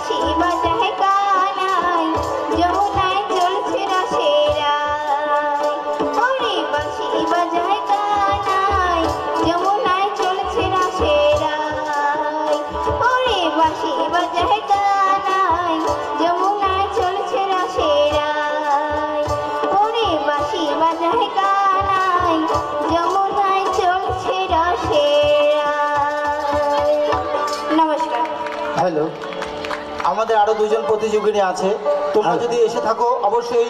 বাঁশি বাজায় কানাই যমুনায় চলছে রসের রায়। ওরে বাঁশি বাজায় কানাই যমুনায় চলছে রসের রায়। ওরে বাঁশি বাজায় কানাই যমুনায় চলছে রসের রায়। ওরে বাঁশি বাজায় কানাই যমুনায় চলছে রসের রায়। নমস্কার। হ্যালো, আমাদের আরো দুজন প্রতিযোগিনী আছে, তোমরা যদি এসে থাকো অবশ্যই